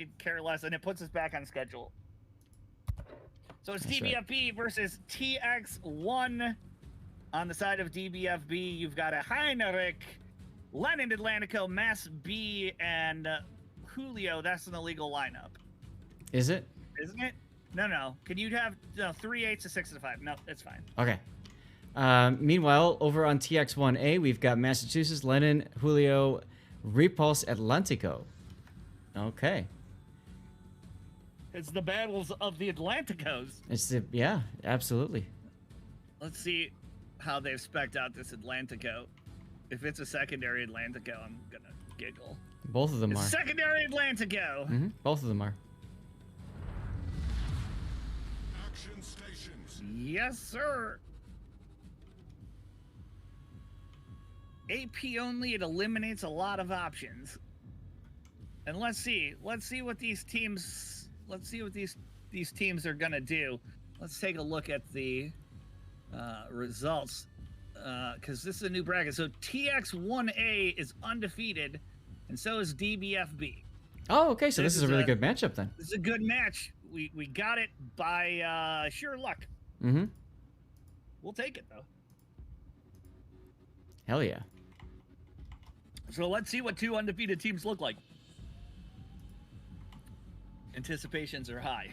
could care less, and it puts us back on schedule. So it's DBFB versus TX1. On the side of DBFB, you've got a Heinrich, Lenin Atlantico, Mass B, and Julio. That's an illegal lineup. Is it? Isn't it? No. Can you have 3 8s, a 6 and a 5? No, it's fine. Okay. Meanwhile, over on TX1A, we've got Massachusetts, Lenin, Julio, Repulse, Atlantico. Okay. It's the battles of the Atlanticos. Yeah, absolutely. Let's see how they've spec'd out this Atlantico. If it's a secondary Atlantico, I'm gonna giggle. Both of them are. Secondary Atlantico. Mm-hmm. Both of them are. Action stations. Yes, sir. AP only, it eliminates a lot of options. And let's see what these teams these teams are gonna do. Let's take a look at the results, because this is a new bracket. So TX1A is undefeated, and so is DBFB. Oh, okay. So this is a really good matchup then. This is a good match. We got it by sheer luck. Mm-hmm. We'll take it though. Hell yeah. So let's see what two undefeated teams look like. Anticipations are high.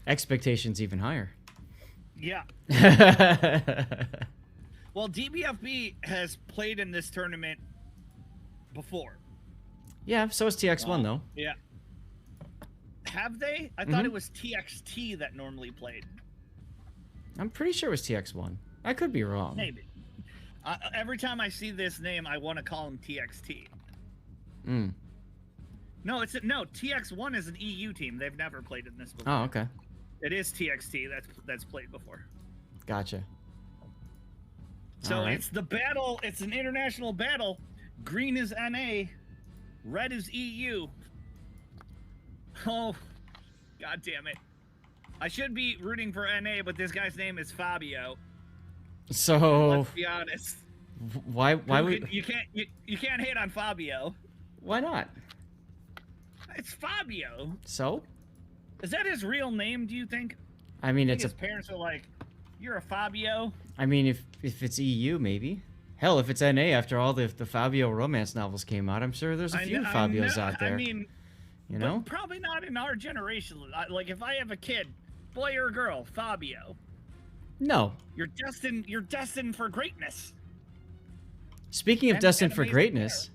Expectations even higher. Yeah. Well, DBFB has played in this tournament before. Yeah, so is TX1 though. Yeah. Have they? I thought it was TXT that normally played. I'm pretty sure it was TX1. I could be wrong. Maybe. Every time I see this name, I want to call him TXT. No, TX1 is an EU team. They've never played in this before. Oh, okay. It is TXT that's played before. Gotcha. So it's the battle. It's an international battle. Green is NA. Red is EU. Oh, god damn it. I should be rooting for NA, but this guy's name is Fabio. So let's be honest. Why would you can't hate on Fabio? Why not? It's Fabio. So? Is that his real name, do you think? I mean, his parents are like, "You're a Fabio." I mean, if it's EU, maybe. Hell, if it's NA, after all the Fabio romance novels came out, I'm sure there's a few Fabios out there. I mean, you know, but probably not in our generation. Like, if I have a kid, boy or girl, Fabio. No. You're destined for greatness. Speaking of destined for greatness,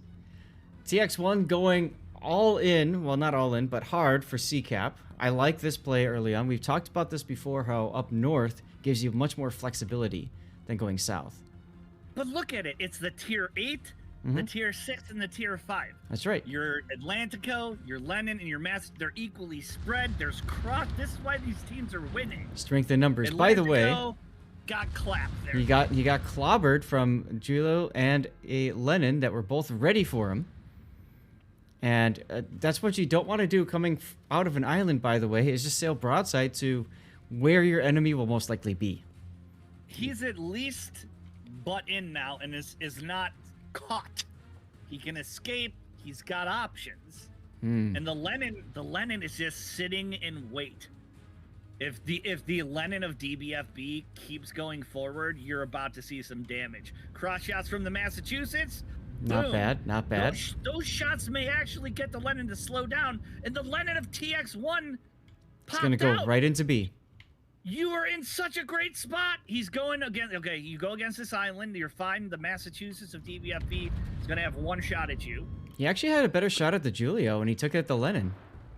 TX1 going all in, well, not all in, but hard for CCAP. I like this play early on. We've talked about this before, how up north gives you much more flexibility than going south. But look at it. It's the tier 8, the tier 6, and the tier 5. That's right. Your Atlantico, your Lenin, and your Mass, they're equally spread. There's cross. This is why these teams are winning. Strength in numbers. Atlantico By the way, got clapped there. He got clobbered from Julio and a Lenin that were both ready for him. And that's what you don't want to do coming out of an island, by the way, is just sail broadside to where your enemy will most likely be. He's at least butt in now and is not caught. He can escape. He's got options. And the Lenin is just sitting in wait. If the Lenin of DBFB keeps going forward, you're about to see some damage. Cross shots from the Massachusetts. Not Boom. bad, not bad. Those shots may actually get the Lenin to slow down, and the Lenin of TX1 It's gonna go right into B. You are in such a great spot. He's going against. Okay, you go against this island. You're fine. The Massachusetts of DBFB is gonna have one shot at you. He actually had a better shot at the Julio, and he took it at the Lenin.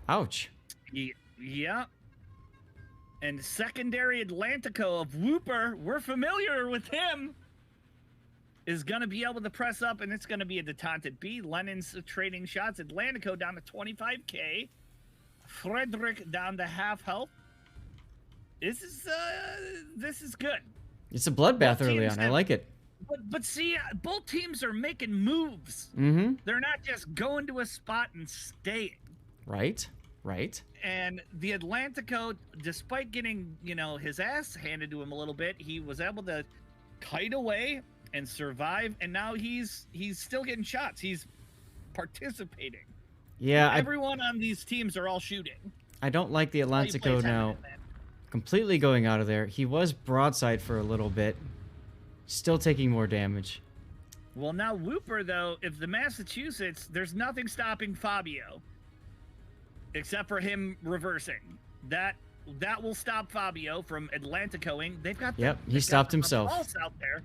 Ouch. Yeah. And secondary Atlantico of Whooper, we're familiar with him, is going to be able to press up, and it's going to be a detonted B. Lenin's trading shots. Atlantico down to 25K. Frederick down to half health. This is good. It's a bloodbath early on. I like it. But see, both teams are making moves. They're not just going to a spot and staying. Right. And the Atlantico, despite getting, his ass handed to him a little bit, he was able to kite away and survive, and now he's still getting shots. He's participating. Yeah, Everyone on these teams are all shooting. I don't like the All you play Atlantico is now having it, completely going out of there. He was broadside for a little bit. Still taking more damage. Well, now Whooper, though, if the Massachusetts, there's nothing stopping Fabio. Except for him reversing. That will stop Fabio from Atlanticoing. They've got He stopped himself. Pulse out there.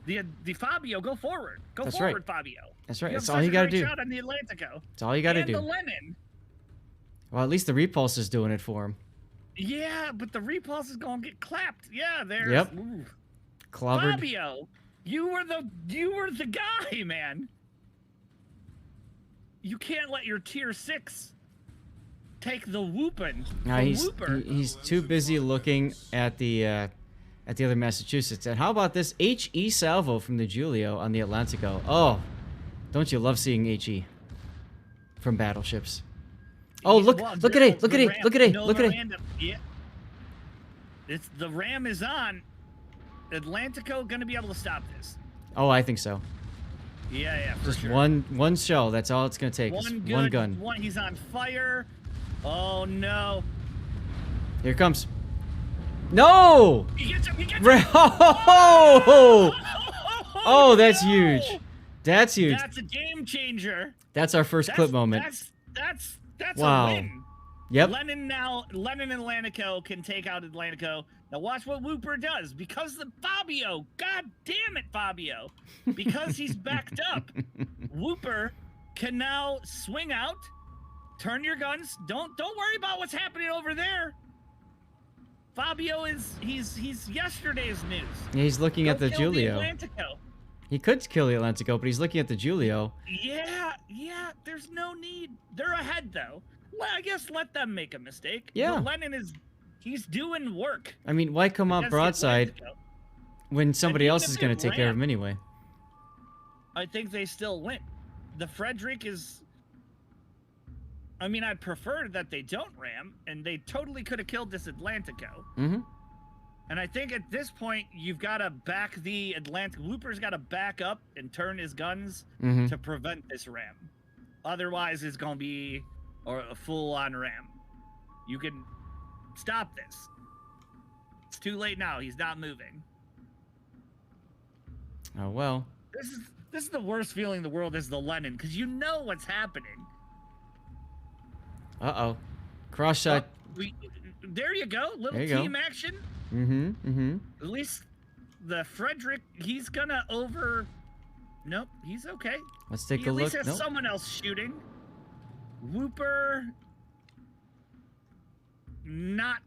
The Fabio, go forward. Go That's forward, right. Fabio. That's right. You That's have all such you a gotta great do. shot on the Atlantico. That's all you gotta do. And the Lenin. Well, at least the repulse is doing it for him. Yeah, but the repulse is going to get clapped. Yeah, there's. Yep. Ooh. Clobbered. Fabio, you were the guy, man. You can't let your tier 6 take the whooping. No, he's too busy looking at the other Massachusetts. And how about this HE salvo from the Giulio on the Atlantico? Oh, don't you love seeing HE from battleships? Oh, look at it! Look at it! Look at it! Look at it! Yeah. It's the ram is on. Atlantico gonna be able to stop this. Oh, I think so. Yeah, for Just sure. one shell. That's all it's gonna take. One gun. He's on fire. Oh no! Here it comes. No! He gets him! He gets him! Oh! Oh, that's huge. That's huge. That's a game changer. That's our first clip moment. That's Wow. a win. Yep. Lennon and Atlantico can take out Atlantico. Now watch what Whooper does. Because the Fabio, god damn it, Fabio. Because he's backed up, Whooper can now swing out, turn your guns. Don't worry about what's happening over there. Fabio he's yesterday's news. Yeah, he's looking at the kill Giulio. Atlantico. He could kill the Atlantico, but he's looking at the Giulio. Yeah, there's no need. They're ahead though. Well, I guess let them make a mistake. Yeah. But Lennon he's doing work. I mean, why come out against the broadside Atlantico. when somebody even else if is they going to take care of ram- him anyway? I think they still win. The Frederick is. I mean, I'd prefer that they don't ram, and they totally could have killed this Atlantico. Mm-hmm. And I think at this point, you've got to back the Atlantic. Whooper's got to back up and turn his guns Mm-hmm. to prevent this ram. Otherwise, it's going to be a full-on ram. You can stop this. It's too late now. He's not moving. Oh, well. This is the worst feeling in the world is the Lennon, because you know what's happening. Uh-oh. Cross shot. There you go. Little There you go. team action. Mm-hmm. Mm-hmm. At least the Frederick, he's gonna over. Nope, he's okay. Let's take He a at look. least has Nope. someone else shooting. Whooper, not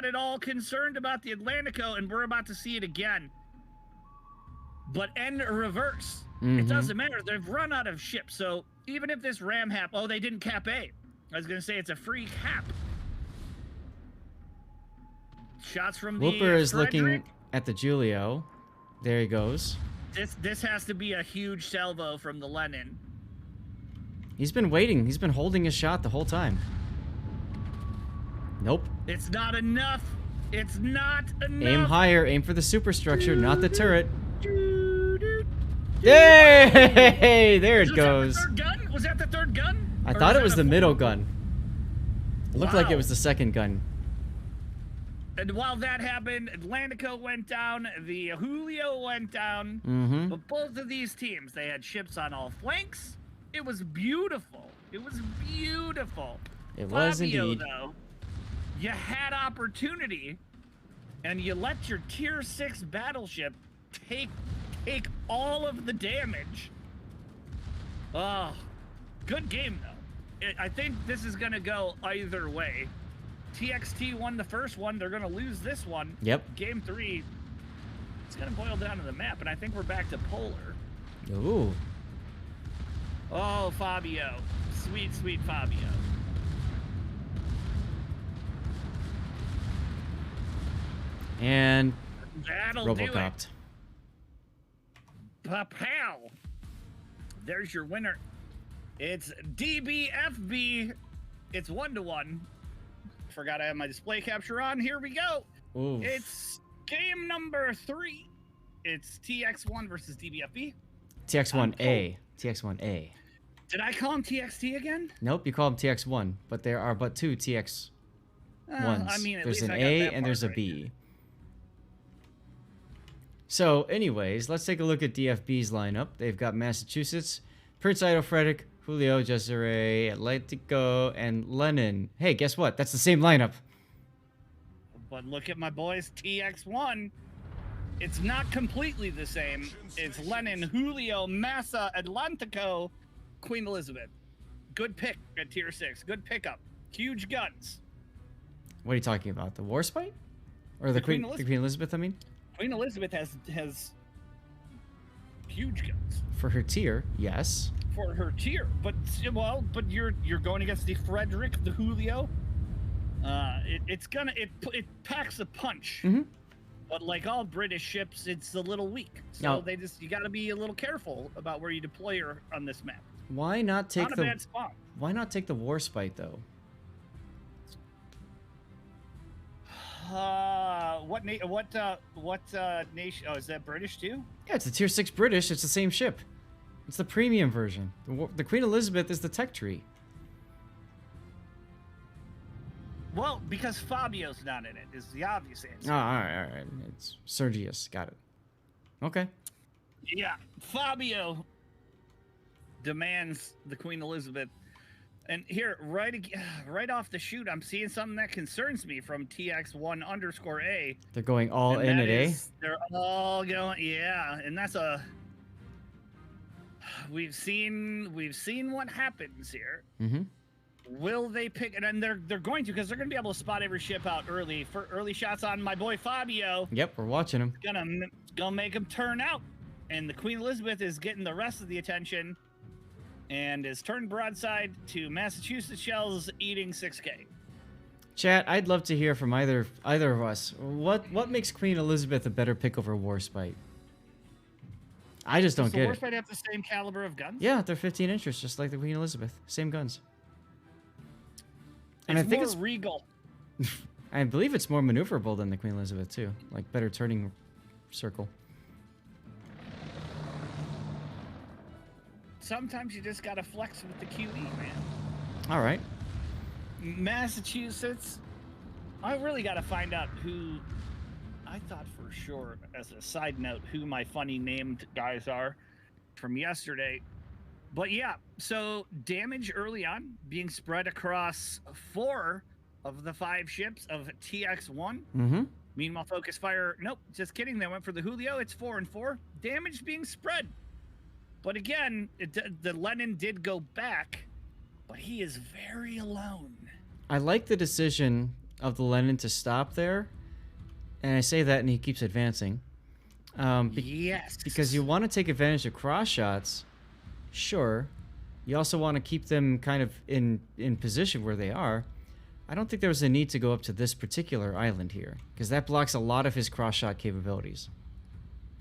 at all concerned about the Atlantico, and we're about to see it again. But end reverse. Mhm. It doesn't matter. They've run out of ships, so even if this ram oh, they didn't cap A. I was gonna say it's a free cap. Shots from the Whooper is Frederick. looking at the Giulio. There he goes. This has to be a huge salvo from the Lennon. He's been waiting. He's been holding his shot the whole time. Nope. It's not enough. It's not enough. Aim higher. Aim for the superstructure, not the turret. Yay! There it goes. Was that the third gun? Was that the third gun? I Or thought it that was a the fourth? middle gun. It looked like it Wow. was the second gun. And while that happened, Atlantico went down, the Julio went down. Mm-hmm. But both of these teams, they had ships on all flanks. It was beautiful. It was beautiful. It was Fabio, indeed. though, you had opportunity, and you let your tier 6 battleship take all of the damage. Oh, good game though. I think this is gonna go either way. TXT won the first one. They're gonna lose this one. Yep. Game 3. It's gonna boil down to the map, and I think we're back to polar. Ooh. Oh, Fabio, sweet, sweet Fabio. And That'll do it. Robocopped. Papow. There's your winner. It's DBFB. It's 1-1. Forgot I have my display capture on. Here we go. Ooh. It's game number 3. It's TX1 versus DBFB. TX1A. TX1A. Did I call him TXT again? Nope, you call them TX1, but there are but 2 TX1s. I mean, at There's least an I got A that and there's a part right. B. So, anyways, let's take a look at DFB's lineup. They've got Massachusetts, Prince Ido, Frederick, Julio, Desiree, Atlantico, and Lennon. Hey, guess what? That's the same lineup. But look at my boys TX1. It's not completely the same. It's Lennon, Julio, Massa, Atlantico, Queen Elizabeth. Good pick at tier 6. Good pickup. Huge guns. What are you talking about? The Warspite? Or the Queen Elizabeth, I mean? Queen Elizabeth has huge guns For her tier, yes. for her tier, but you're going against the Frederick, the Julio. It packs a punch. Mhm. But like all British ships, it's a little weak. So Now- you got to be a little careful about where you deploy her on this map. Why not take Not a bad spot. Why not take the Warspite though? What nation? Oh, is that British too? Yeah, it's a tier 6 British. It's the same ship. It's the premium version. The Queen Elizabeth is the tech tree. Well, because Fabio's not in it is the obvious answer. Oh, all right. It's Sergius. Got it. Okay. Yeah, Fabio demands the Queen Elizabeth. And here, right off the shoot, I'm seeing something that concerns me from TX1_A. They're going all and in that at A. is they're all going, yeah, and that's a. We've seen what happens here. Mm-hmm. Will they pick? And they're going to, because they're going to be able to spot every ship out early for early shots on my boy Fabio. Yep, we're watching him. Gonna make him turn out, and the Queen Elizabeth is getting the rest of the attention, and is turned broadside to Massachusetts shells, eating 6K. Chat, I'd love to hear from either of us. What makes Queen Elizabeth a better pick over Warspite? I just don't get Does it. the Warspite have the same caliber of guns? Yeah, they're 15 inches, just like the Queen Elizabeth. Same guns. And It's I think more it's regal. I believe it's more maneuverable than the Queen Elizabeth too. Like better turning circle. Sometimes you just gotta flex with the QE, man. All right. Massachusetts. I really gotta find out who. I thought for sure, as a side note, who my funny named guys are from yesterday. But yeah, so damage early on being spread across 4 of the 5 ships of TX1. Mm-hmm. Meanwhile, focus fire. Nope, just kidding. They went for the Julio. It's 4 and 4. Damage being spread. But again, the Lennon did go back, but he is very alone. I like the decision of the Lennon to stop there, and I say that, and he keeps advancing. Yes, Because you want to take advantage of cross shots, sure. You also want to keep them kind of in position where they are. I don't think there was a need to go up to this particular island here, because that blocks a lot of his cross shot capabilities.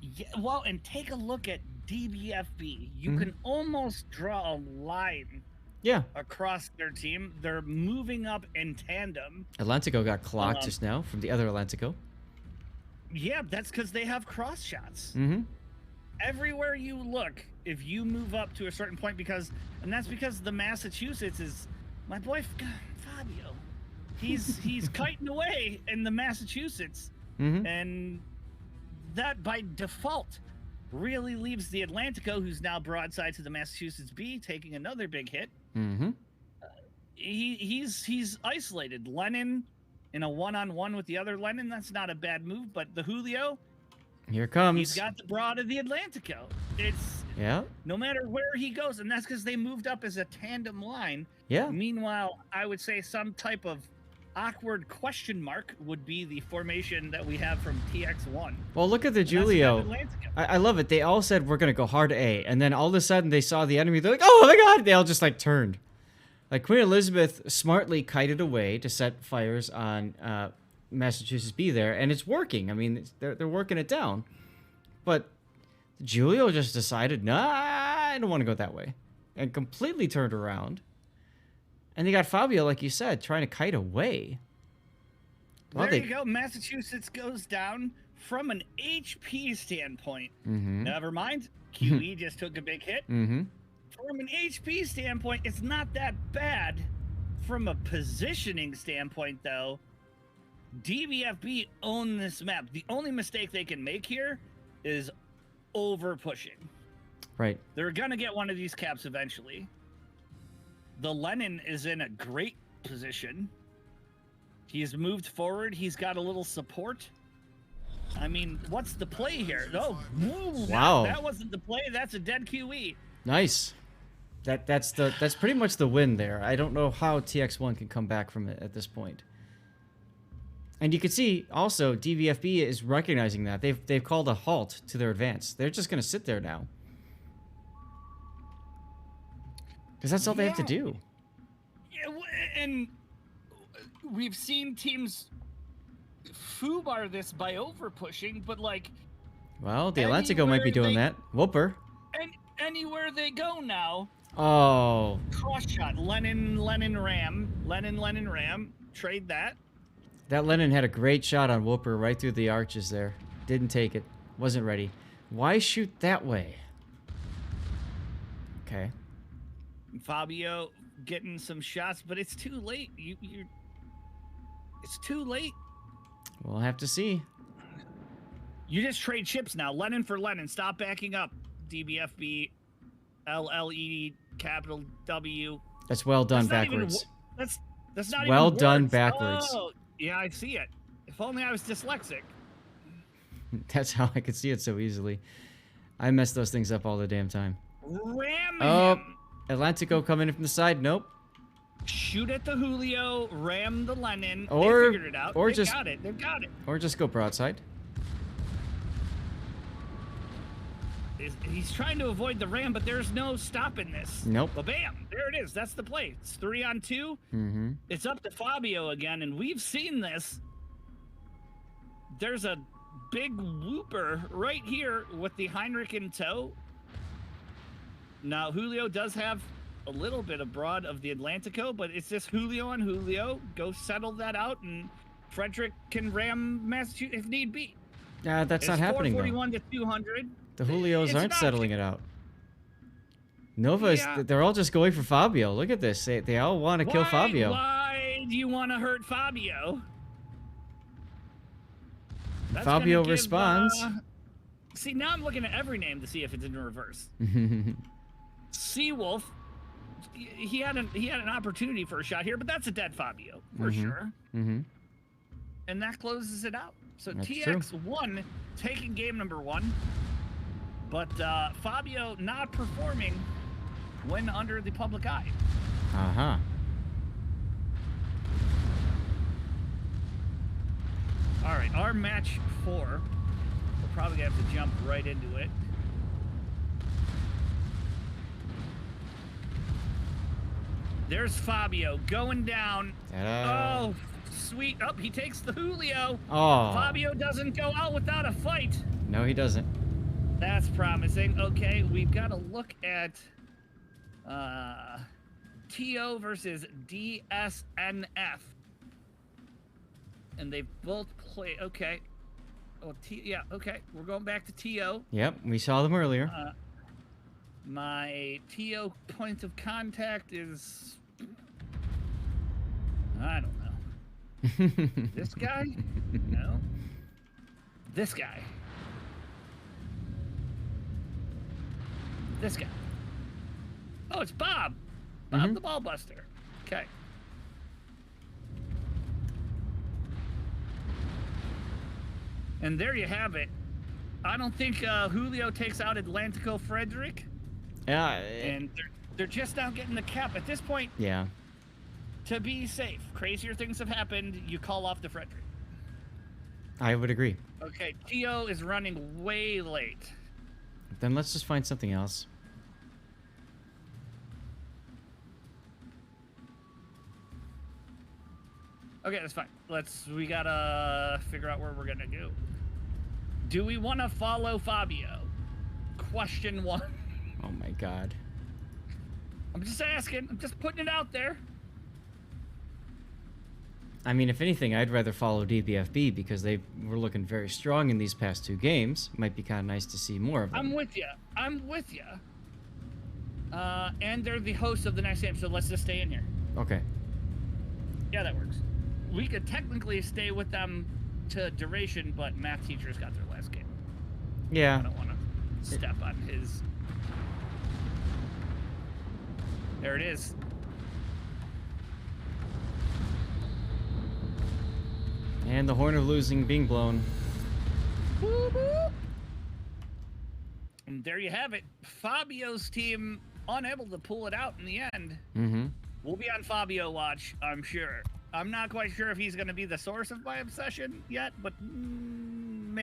Yeah, well, and take a look at DBFB. You can almost draw a line Yeah. across their team. They're moving up in tandem. Atlantico got clocked just now from the other Atlantico. Yeah, that's because they have cross shots. Mm-hmm. Everywhere you look, if you move up to a certain point, and that's because the Massachusetts is my boy Fabio. He's kiting away in the Massachusetts, and that by default really leaves the Atlantico, who's now broadside to the Massachusetts B, taking another big hit. Mm-hmm. He's isolated. Lennon in a one-on-one with the other Lennon, that's not a bad move, but the Julio, Here it comes. he's got the broad of the Atlantico. It's Yeah. no matter where he goes, and that's because they moved up as a tandem line. Yeah. Meanwhile, I would say some type of awkward question mark would be the formation that we have from TX1. Well, look at the And that's Julio. the Atlantico. I love it. They all said we're gonna go hard A, and then all of a sudden they saw the enemy. They're like, "Oh my god!" They all just like turned. Like Queen Elizabeth smartly kited away to set fires on Massachusetts B there, and it's working. I mean, they're working it down. But Julio just decided, nah, I don't want to go that way, and completely turned around. And they got Fabio, like you said, trying to kite away. Well, There you go. Massachusetts goes down from an HP standpoint. Mm-hmm. Never mind. QE just took a big hit. Mm-hmm. From an HP standpoint, it's not that bad. From a positioning standpoint, though, DBFB own this map. The only mistake they can make here is over pushing. Right. They're gonna get one of these caps eventually. The Lenin is in a great position. He's moved forward. He's got a little support. I mean, what's the play here? Oh, wow. That wasn't the play. That's a dead QE. Nice. That's pretty much the win there. I don't know how TX1 can come back from it at this point. And you can see also DBFB is recognizing that they've called a halt to their advance. They're just going to sit there now. Because that's all they have to do. Yeah, and we've seen teams foobar this by over pushing, but like. Well, the Atlantico might be doing that. Whooper. And anywhere they go now. Oh. Cross shot. Lenin, Ram. Trade that. That Lenin had a great shot on Whooper right through the arches there. Didn't take it. Wasn't ready. Why shoot that way? Okay. Fabio getting some shots, but it's too late. It's too late. We'll have to see. You just trade chips now. Lenin for Lenin. Stop backing up. DBFB, LLE, capital W. That's well done backwards. That's not well even done words. backwards. Oh, yeah, I see it. If only I was dyslexic. That's how I could see it so easily. I mess those things up all the damn time. Ram him. Atlantico coming in from the side. Nope. Shoot at the Julio, ram the Lenin. Or, they figured it out. Or they just got it. They've got it. Or just go broadside. He's trying to avoid the ram, but there's no stopping this. Nope. But bam, there it is. That's the play. It's 3-on-2. Mm-hmm. It's up to Fabio again, and we've seen this. There's a big whooper right here with the Heinrich in tow. Now, Julio does have a little bit of broad of the Atlantico, but it's just Julio on Julio. Go settle that out, and Frederick can ram Massachusetts if need be. That's not happening, though. 441 to 200. The Julios aren't settling it out. Nova is, they're all just going for Fabio. Look at this. They all want to kill Fabio. Why do you want to hurt Fabio? That's Fabio responds. See, now I'm looking at every name to see if it's in reverse. Seawolf, he had an opportunity for a shot here, but that's a dead Fabio for sure. And that closes it out. So that's TX1 taking game number 1, but Fabio not performing when under the public eye. All right, our match 4. We're probably gonna have to jump right into it. There's Fabio going down. Oh, sweet. Oh, he takes the Julio. Oh. Fabio doesn't go out without a fight. No, he doesn't. That's promising. Okay, we've got to look at TO versus DSNF. And they both play. Okay. Oh, yeah, okay. We're going back to TO. Yep, we saw them earlier. My TO point of contact is... I don't know. This guy? No. This guy. This guy. Oh, it's Bob. Bob the Ball Buster. Okay. And there you have it. I don't think Julio takes out Atlantico Frederick. Yeah. And they're just now getting the cap. At this point, yeah. To be safe, crazier things have happened. You call off the Frederick. I would agree. Okay, Tio is running way late. Then let's just find something else. Okay, that's fine. We gotta figure out where we're gonna go. Do we want to follow Fabio? Question 1. Oh my God. I'm just asking. I'm just putting it out there. I mean, if anything, I'd rather follow DBFB because they were looking very strong in these past 2 games. Might be kind of nice to see more of them. I'm with you. I'm with you. And they're the host of the next game, so let's just stay in here. Okay. Yeah, that works. We could technically stay with them to duration, but math teachers got their last game. Yeah. I don't want to step on his. There it is. And the horn of losing being blown. Boop, boop. And there you have it. Fabio's team unable to pull it out in the end. Mm-hmm. We'll be on Fabio watch, I'm sure. I'm not quite sure if he's going to be the source of my obsession yet, but